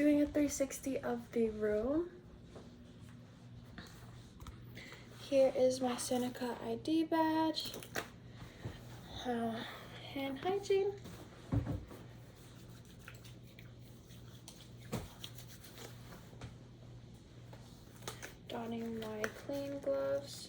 doing a 360 of the room. Here is my Seneca ID badge. Hand hygiene. Donning my clean gloves.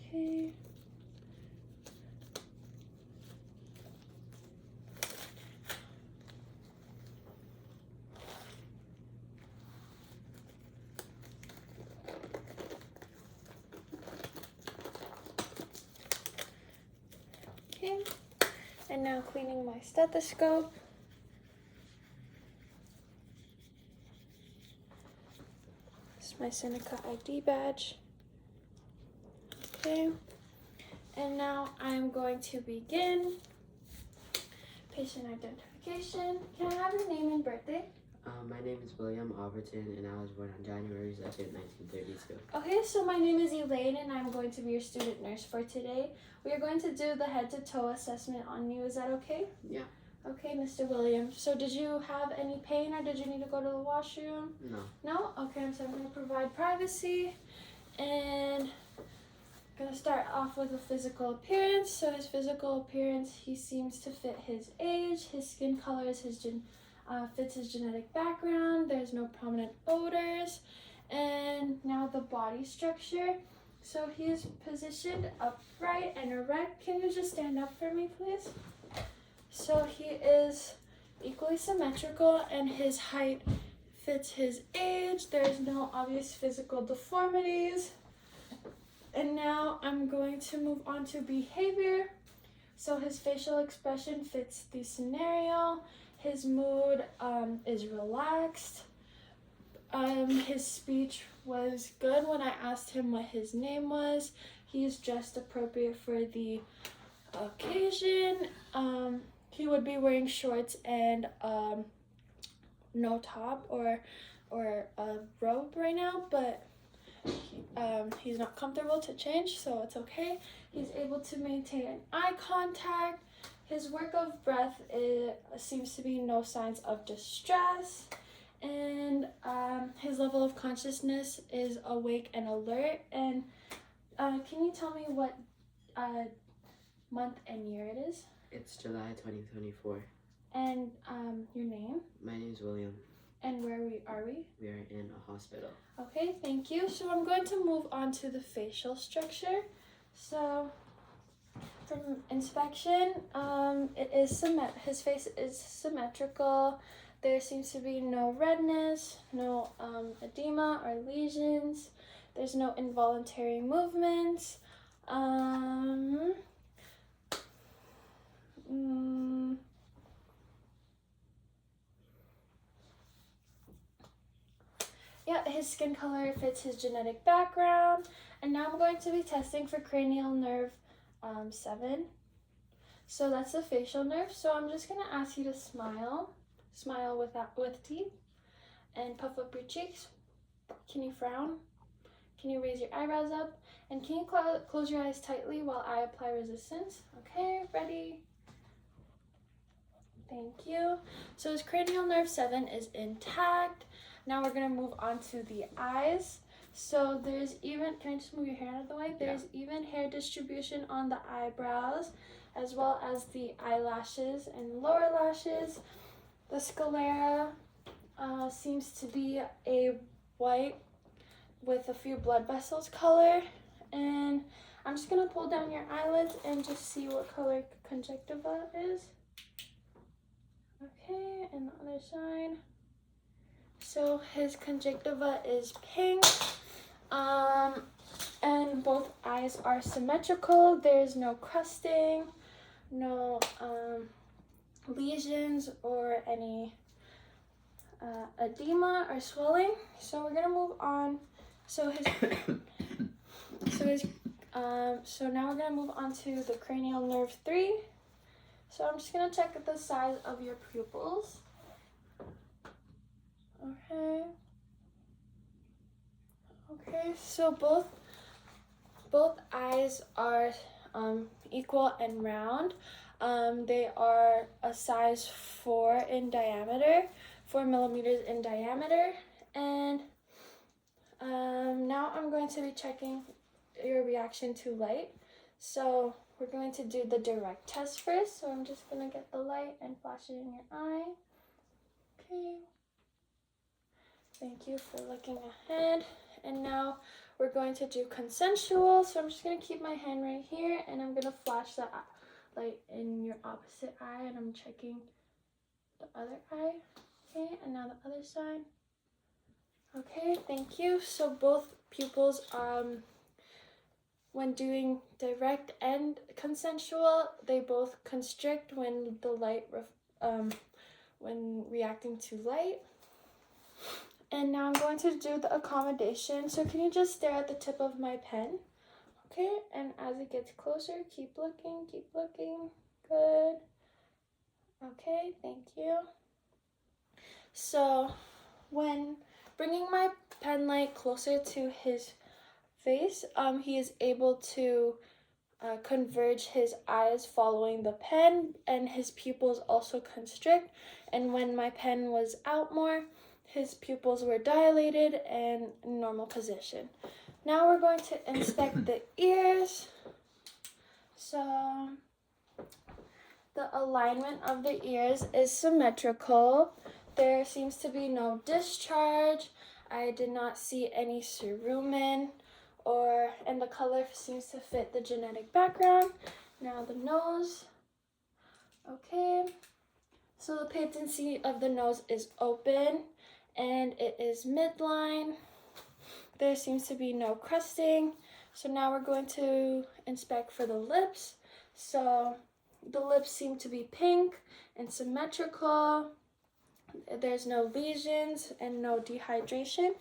Okay. Okay, and now cleaning my stethoscope. This is my Seneca ID badge. Okay, and now I'm going to begin patient identification. Can I have your name and birthday? My name is William Alberton, and I was born on January 2nd, 1932. Okay, so my name is Elaine, and I'm going to be your student nurse for today. We are going to do the head-to-toe assessment on you. Is that okay? Yeah. Okay, Mr. Williams. So did you have any pain, or did you need to go to the washroom? No. No? Okay, so I'm going to provide privacy, and I'm going to start off with a physical appearance. So his physical appearance, he seems to fit his age. His skin color is fits his genetic background. There's no prominent odors. And now the body structure. So he is positioned upright and erect. Can you just stand up for me, please? So he is equally symmetrical, and his height fits his age. There's no obvious physical deformities. And now I'm going to move on to behavior. So his facial expression fits the scenario. His mood is relaxed. His speech was good when I asked him what his name was. He's dressed appropriate for the occasion. He would be wearing shorts and no top or a robe right now, but he's not comfortable to change, so it's okay. He's able to maintain eye contact. His work of breath seems to be no signs of distress, and his level of consciousness is awake and alert. And can you tell me what month and year it is? It's July 2024. And your name? My name is William. And where are we? We are in a hospital. Okay, thank you. So I'm going to move on to the facial structure. So from inspection, his face is symmetrical. There seems to be no redness, no edema or lesions. There's no involuntary movements. Yeah, his skin color fits his genetic background. And now I'm going to be testing for cranial nerve 7. So that's the facial nerve. So I'm just going to ask you to smile. Smile with teeth. And puff up your cheeks. Can you frown? Can you raise your eyebrows up? And can you close your eyes tightly while I apply resistance? Okay, ready? Thank you. So his cranial nerve 7 is intact. Now we're gonna move on to the eyes. So there's even, can I just move your hair out of the way? There's even hair distribution on the eyebrows, as well as the eyelashes and lower lashes. The sclera seems to be a white with a few blood vessels color. And I'm just gonna pull down your eyelids and just see what color conjunctiva is. Okay, and the other side. So his conjunctiva is pink, and both eyes are symmetrical. There's no crusting, no lesions or any edema or swelling. So we're gonna move on. So now we're gonna move on to the cranial nerve 3. So I'm just gonna check the size of your pupils. so both eyes are equal and round. They are a size 4 in diameter, 4 millimeters in diameter. And now I'm going to be checking your reaction to light. So we're going to do the direct test first. So I'm just going to get the light and flash it in your eye. Okay. Thank you for looking ahead. And now we're going to do consensual. So I'm just going to keep my hand right here and I'm going to flash the light in your opposite eye, and I'm checking the other eye. Okay, and now the other side. Okay, thank you. So both pupils, when doing direct and consensual, they both constrict when the light, when reacting to light. And now I'm going to do the accommodation. So can you just stare at the tip of my pen? Okay, and as it gets closer, keep looking, good. Okay, thank you. So when bringing my pen light closer to his face, he is able to converge his eyes following the pen, and his pupils also constrict. And when my pen was out more, his pupils were dilated and normal position. Now we're going to inspect the ears. So the alignment of the ears is symmetrical. There seems to be no discharge. I did not see any cerumen, and the color seems to fit the genetic background. Now the nose. Okay. So the patency of the nose is open and it is midline. There seems to be no crusting. So now we're going to inspect for the lips. So the lips seem to be pink and symmetrical. There's no lesions and no dehydration.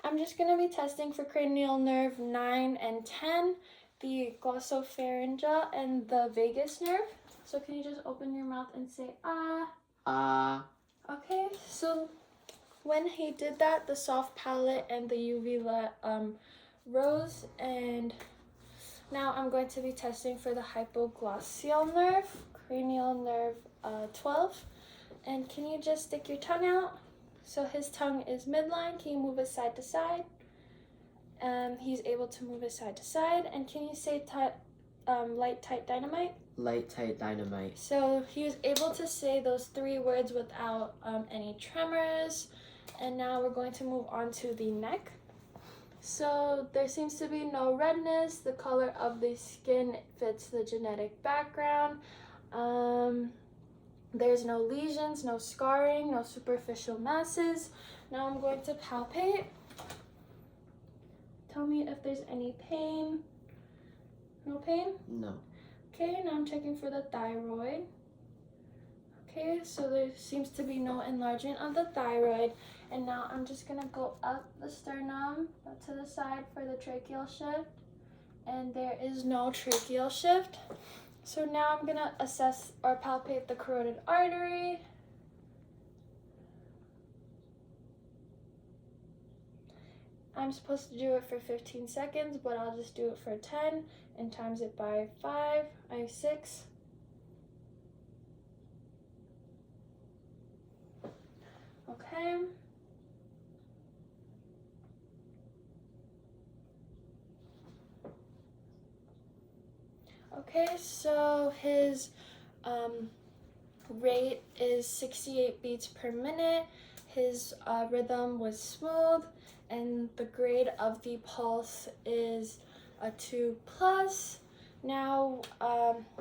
I'm just going to be testing for cranial nerve 9 and 10, the glossopharyngeal and the vagus nerve. So can you just open your mouth and say ah? Ah. Okay, so when he did that, the soft palate and the uvula rose, and now I'm going to be testing for the hypoglossal nerve, cranial nerve 12. And can you just stick your tongue out? So his tongue is midline. Can you move it side to side? He's able to move it side to side. And can you say light, tight, dynamite? Light, tight, dynamite. So he was able to say those 3 words without any tremors. And now we're going to move on to the neck. So there seems to be no redness. The color of the skin fits the genetic background. There's no lesions, no scarring, no superficial masses. Now I'm going to palpate. Tell me if there's any pain. No pain? No. Okay, now I'm checking for the thyroid. Okay, so there seems to be no enlargement of the thyroid. And now I'm just gonna go up the sternum to the side for the tracheal shift. And there is no tracheal shift. So now I'm gonna assess or palpate the carotid artery. I'm supposed to do it for 15 seconds, but I'll just do it for 10 and times it by 5. I have 6. Okay. Okay, so his rate is 68 beats per minute. His rhythm was smooth, and the grade of the pulse is a 2+. Now,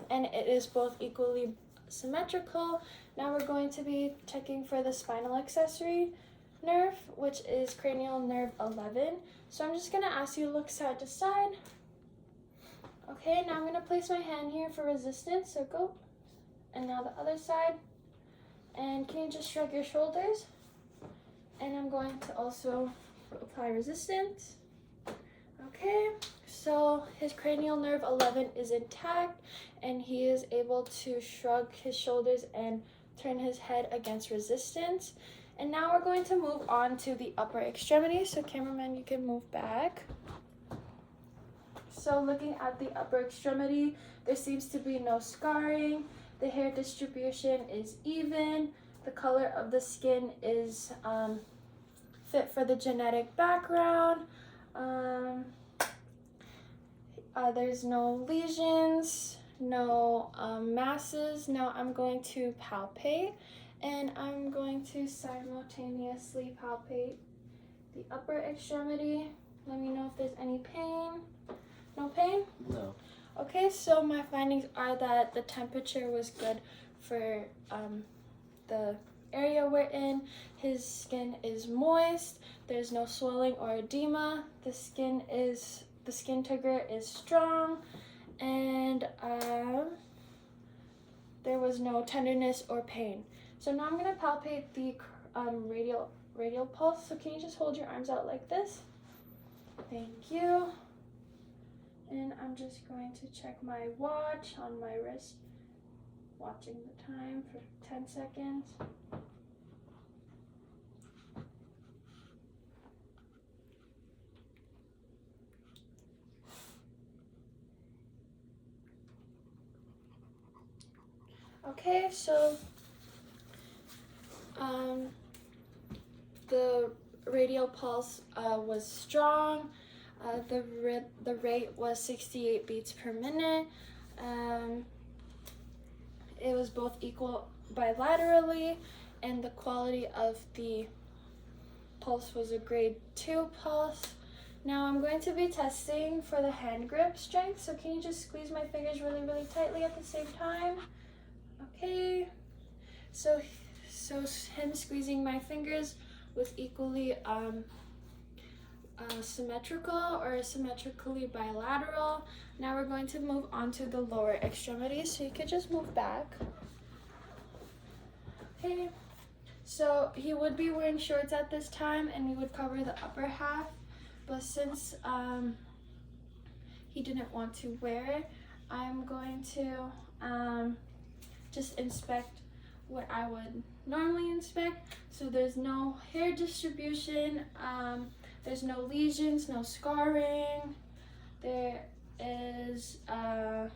and it is both equally symmetrical. Now we're going to be checking for the spinal accessory nerve, which is cranial nerve 11. So I'm just gonna ask you to look side to side. Okay, now I'm gonna place my hand here for resistance, so go. And now the other side. And can you just shrug your shoulders? And I'm going to also apply resistance. Okay, so his cranial nerve 11 is intact, and he is able to shrug his shoulders and turn his head against resistance. And now we're going to move on to the upper extremity. So cameraman, you can move back. So looking at the upper extremity, there seems to be no scarring. The hair distribution is even. The color of the skin is fit for the genetic background. There's no lesions, no masses. Now I'm going to palpate, and I'm going to simultaneously palpate the upper extremity. Let me know if there's any pain. No pain? No. Okay, so my findings are that the temperature was good for the area we're in. His skin is moist. There's no swelling or edema. The skin turgor is strong, and there was no tenderness or pain. So now I'm gonna palpate the radial pulse. So can you just hold your arms out like this? Thank you. And I'm just going to check my watch on my wrist, watching the time for 10 seconds. Okay, so the radial pulse was strong. The rate was 68 beats per minute. It was both equal bilaterally, and the quality of the pulse was a grade 2 pulse. Now I'm going to be testing for the hand grip strength. So can you just squeeze my fingers really, really tightly at the same time? Okay. So him squeezing my fingers was equally symmetrical or symmetrically bilateral. Now we're going to move on to the lower extremities, so you could just move back. Okay, so he would be wearing shorts at this time, and we would cover the upper half, but since he didn't want to wear it, I'm going to just inspect what I would normally inspect. So there's no hair distribution, there's no lesions, no scarring. There is, the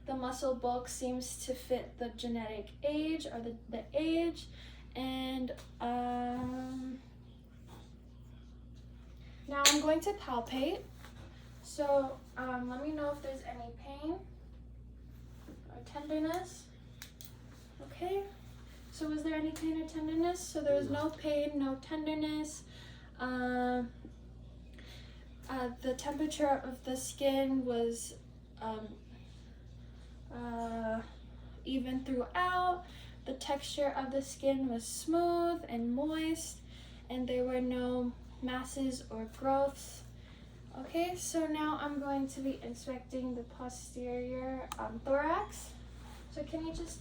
muscle bulk seems to fit the genetic age or the age. And now I'm going to palpate. So let me know if there's any pain or tenderness. Okay, so was there any pain or tenderness? So there was no pain, no tenderness. The temperature of the skin was even throughout. The texture of the skin was smooth and moist, and there were no masses or growths. Okay, so now I'm going to be inspecting the posterior thorax. So can you just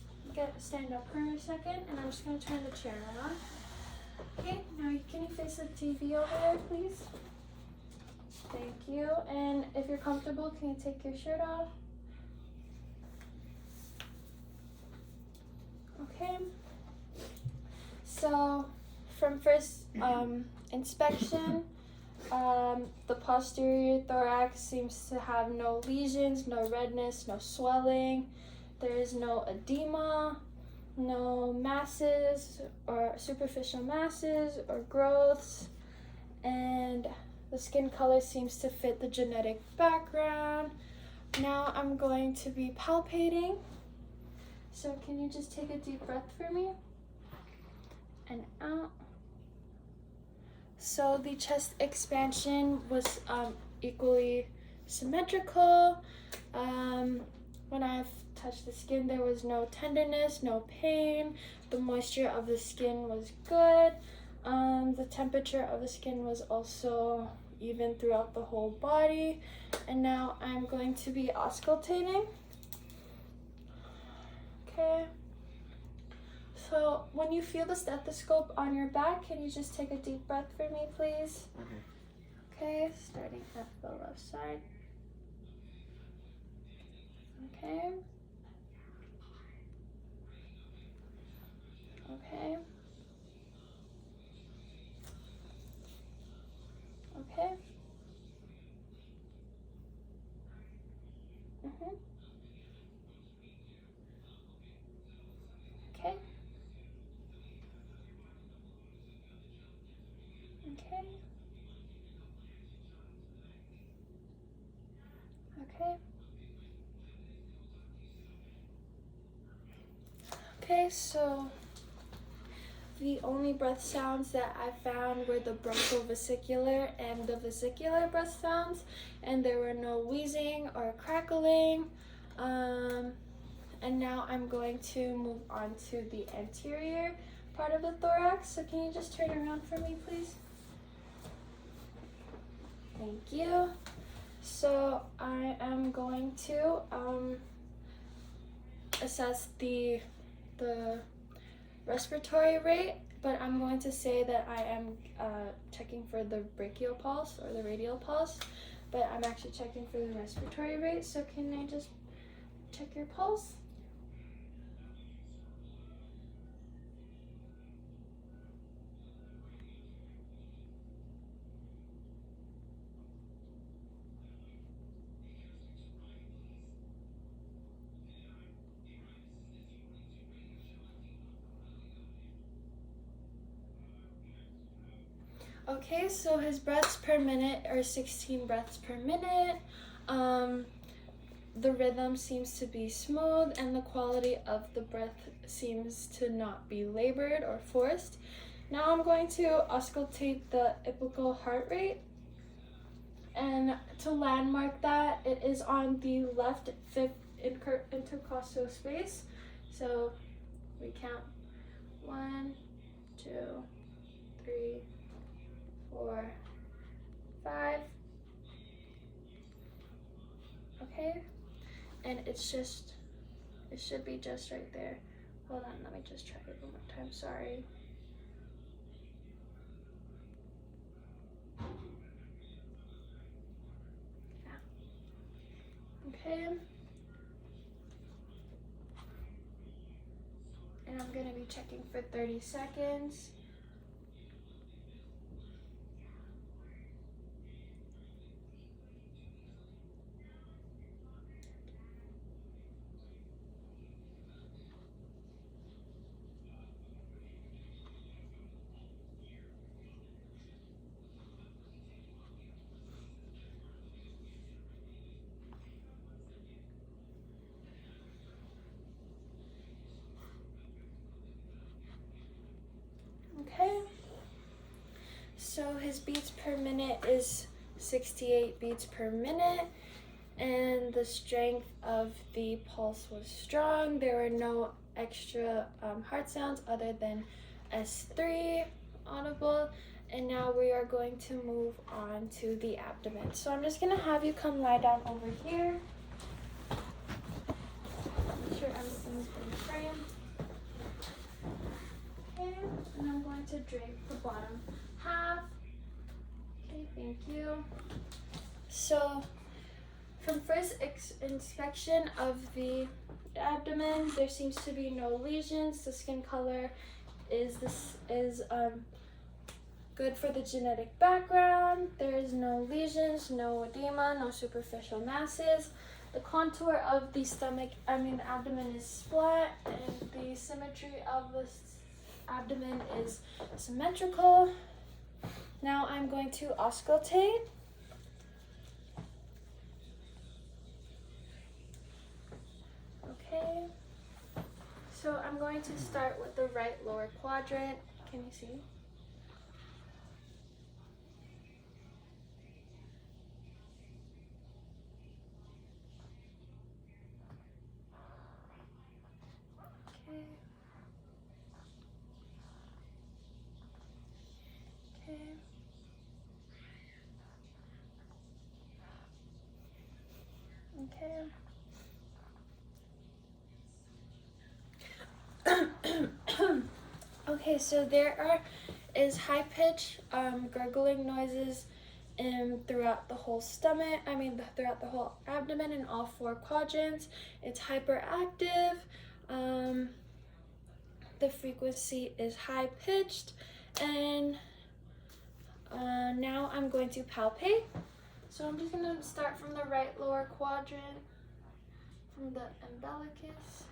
stand up for a second, and I'm just going to turn the chair around. Okay, now can you face the TV over there, please? Thank you. And if you're comfortable, can you take your shirt off? Okay. So from first inspection, the posterior thorax seems to have no lesions, no redness, no swelling. There is no edema, no masses or superficial masses or growths, and the skin color seems to fit the genetic background. Now I'm going to be palpating. So can you just take a deep breath for me? And out. So the chest expansion was equally symmetrical. When I've touched the skin, there was no tenderness, no pain. The moisture of the skin was good. The temperature of the skin was also even throughout the whole body. And now I'm going to be auscultating. Okay. So when you feel the stethoscope on your back, can you just take a deep breath for me, please? Okay, starting at the left side. Okay. Okay. Okay. Mhm. Okay. Okay. Okay. Okay, so the only breath sounds that I found were the bronchovesicular and the vesicular breath sounds, and there were no wheezing or crackling. And now I'm going to move on to the anterior part of the thorax. So can you just turn around for me, please? Thank you. So I am going to assess the respiratory rate, but I'm going to say that I am checking for the brachial pulse or the radial pulse, but I'm actually checking for the respiratory rate. So can I just check your pulse? Okay, so his breaths per minute are 16 breaths per minute. The rhythm seems to be smooth, and the quality of the breath seems to not be labored or forced. Now I'm going to auscultate the apical heart rate. And to landmark that, it is on the left fifth intercostal space. So we count 1, 2, 3, 4, 5. Okay, and it should be just right there. Hold on, let me just try it one more time. Sorry. Yeah. Okay. And I'm gonna be checking for 30 seconds. Okay. So his beats per minute is 68 beats per minute, and the strength of the pulse was strong. There were no extra heart sounds other than S3 audible. And now we are going to move on to the abdomen. So I'm just gonna have you come lie down over here. Make sure everything's been framed. Okay, and I'm going to drape the bottom half. Okay, thank you. So from first inspection of the abdomen, there seems to be no lesions. The skin color is good for the genetic background. There is no lesions, no edema, no superficial masses. The contour of the abdomen is flat, and the symmetry of the abdomen is symmetrical. Now I'm going to auscultate. Okay. So I'm going to start with the right lower quadrant. Can you see? Okay. Okay. Okay. Okay, so there is high pitch gurgling noises throughout the whole stomach. Throughout the whole abdomen in all 4 quadrants. It's hyperactive. The frequency is high pitched, and Now I'm going to palpate. So I'm just gonna start from the right lower quadrant, from the umbilicus.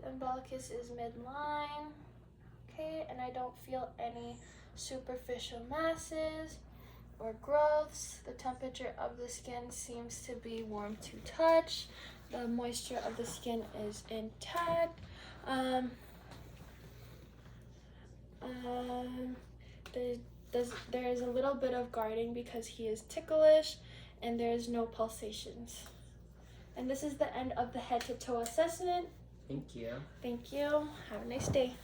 The umbilicus is midline, okay, and I don't feel any superficial masses or growths. The temperature of the skin seems to be warm to touch. The moisture of the skin is intact. There is a little bit of guarding because he is ticklish, and there is no pulsations. And this is the end of the head to toe assessment. Thank you. Thank you. Have a nice day.